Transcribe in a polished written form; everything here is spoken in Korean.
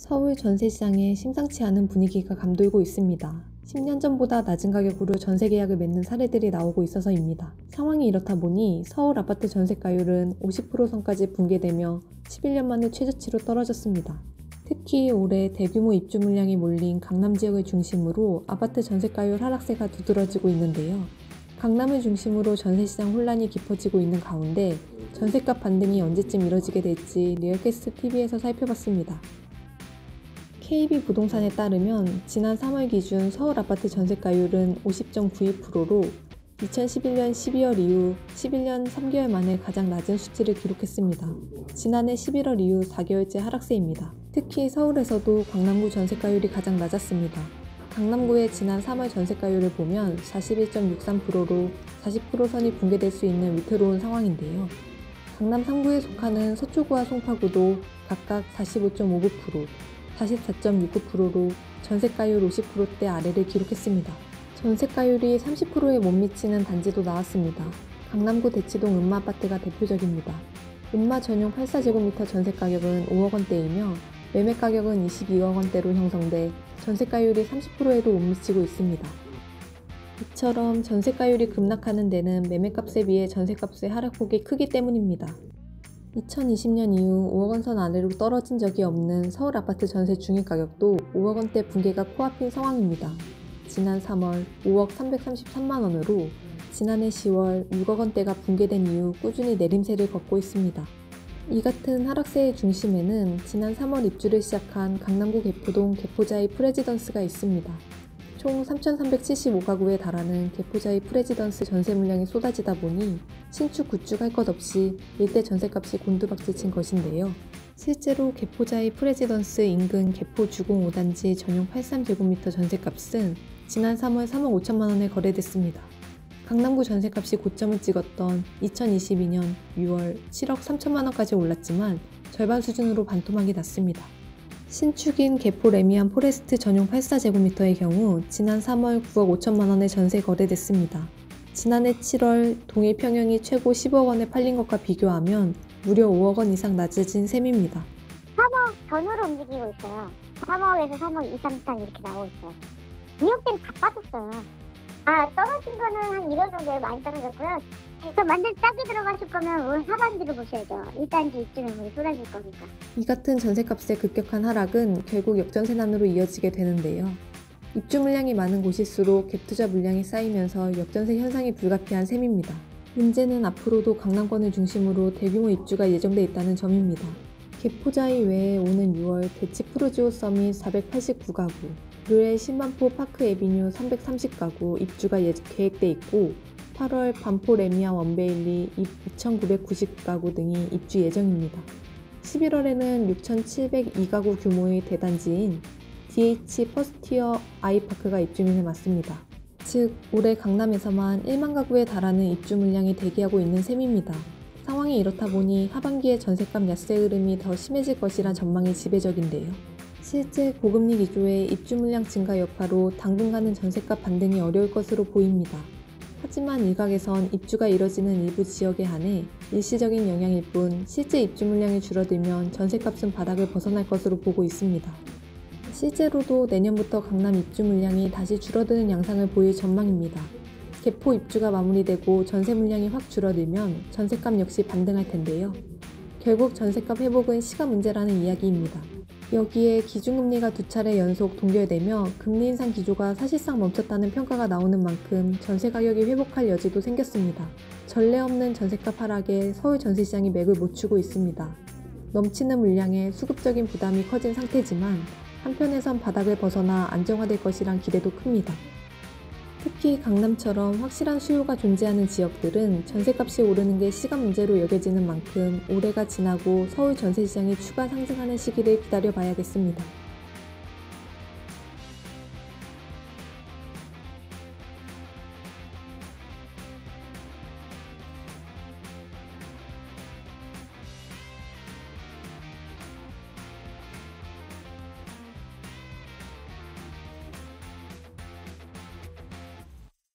서울 전세시장에 심상치 않은 분위기가 감돌고 있습니다. 10년 전보다 낮은 가격으로 전세 계약을 맺는 사례들이 나오고 있어서입니다. 상황이 이렇다 보니 서울 아파트 전세가율은 50% 선까지 붕괴되며 11년 만에 최저치로 떨어졌습니다. 특히 올해 대규모 입주 물량이 몰린 강남 지역을 중심으로 아파트 전세가율 하락세가 두드러지고 있는데요. 강남을 중심으로 전세시장 혼란이 깊어지고 있는 가운데 전세값 반등이 언제쯤 이뤄지게 될지 리얼캐스트TV에서 살펴봤습니다. KB부동산에 따르면 지난 3월 기준 서울 아파트 전세가율은 50.92%로 2011년 12월 이후 11년 3개월 만에 가장 낮은 수치를 기록했습니다. 지난해 11월 이후 4개월째 하락세입니다. 특히 서울에서도 강남구 전세가율이 가장 낮았습니다. 강남구의 지난 3월 전세가율을 보면 41.63%로 40% 선이 붕괴될 수 있는 위태로운 상황인데요. 강남 3구에 속하는 서초구와 송파구도 각각 45.59%, 44.69%로 전세가율 50%대 아래를 기록했습니다. 전세가율이 30%에 못 미치는 단지도 나왔습니다. 강남구 대치동 음마아파트가 대표적입니다. 음마 전용 84제곱미터 전세가격은 5억원대이며 매매가격은 22억원대로 형성돼 전세가율이 30%에도 못 미치고 있습니다. 이처럼 전세가율이 급락하는 데는 매매값에 비해 전세값의 하락폭이 크기 때문입니다. 2020년 이후 5억원 선 아래로 떨어진 적이 없는 서울 아파트 전세 중위가격도 5억원대 붕괴가 코앞인 상황입니다. 지난 3월 5억 333만원으로 지난해 10월 6억원대가 붕괴된 이후 꾸준히 내림세를 걷고 있습니다. 이 같은 하락세의 중심에는 지난 3월 입주를 시작한 강남구 개포동 개포자이 프레지던스가 있습니다. 총 3,375가구에 달하는 개포자이 프레지던스 전세 물량이 쏟아지다 보니 신축 구축할 것 없이 일대 전세값이 곤두박질친 것인데요. 실제로 개포자이 프레지던스 인근 개포 주공 5단지 전용 83제곱미터 전세값은 지난 3월 3억 5천만원에 거래됐습니다. 강남구 전세값이 고점을 찍었던 2022년 6월 7억 3천만원까지 올랐지만 절반 수준으로 반토막이 났습니다. 신축인 개포 레미안 포레스트 전용 84제곱미터의 경우 지난 3월 9억 5천만원에 전세 거래됐습니다. 지난해 7월 동일 평형이 최고 10억원에 팔린 것과 비교하면 무려 5억원 이상 낮아진 셈입니다. 3억 전후로 움직이고 있어요. 3억에서 3억 2, 3, 4 이렇게 나오고 있어요. 2억대는 다 빠졌어요. 떨어진 거는 한 1억 정도에 많이 떨어졌고요. 그래서 완전 싸게 들어가실 거면 올 하반기를 보셔야죠. 1단지 입주명분이 쏟아질 거니까. 이 같은 전세값의 급격한 하락은 결국 역전세난으로 이어지게 되는데요. 입주 물량이 많은 곳일수록 갭투자 물량이 쌓이면서 역전세 현상이 불가피한 셈입니다. 문제는 앞으로도 강남권을 중심으로 대규모 입주가 예정돼 있다는 점입니다. 개포자이 외에 오는 6월 대치 프루지오 서밋 489가구, 르엘 10만포 파크 에비뉴 330가구 입주가 계획돼 있고 8월 반포 레미안 원베일리 2,990가구 등이 입주 예정입니다. 11월에는 6,702가구 규모의 대단지인 DH 퍼스티어 아이파크가 입주민을 맞습니다. 즉 올해 강남에서만 1만 가구에 달하는 입주 물량이 대기하고 있는 셈입니다. 상황이 이렇다 보니 하반기에 전세값 약세 흐름이 더 심해질 것이란 전망이 지배적인데요. 실제 고금리 기조의 입주 물량 증가 여파로 당분간은 전세값 반등이 어려울 것으로 보입니다. 하지만 일각에선 입주가 이뤄지는 일부 지역에 한해 일시적인 영향일 뿐 실제 입주 물량이 줄어들면 전세값은 바닥을 벗어날 것으로 보고 있습니다. 실제로도 내년부터 강남 입주 물량이 다시 줄어드는 양상을 보일 전망입니다. 개포 입주가 마무리되고 전세 물량이 확 줄어들면 전세값 역시 반등할 텐데요. 결국 전세값 회복은 시간 문제라는 이야기입니다. 여기에 기준금리가 2차례 연속 동결되며 금리 인상 기조가 사실상 멈췄다는 평가가 나오는 만큼 전세 가격이 회복할 여지도 생겼습니다. 전례 없는 전세값 하락에 서울 전세시장이 맥을 못 추고 있습니다. 넘치는 물량에 수급적인 부담이 커진 상태지만 한편에선 바닥을 벗어나 안정화될 것이란 기대도 큽니다. 특히 강남처럼 확실한 수요가 존재하는 지역들은 전세값이 오르는 게 시간 문제로 여겨지는 만큼 올해가 지나고 서울 전세시장이 추가 상승하는 시기를 기다려 봐야겠습니다.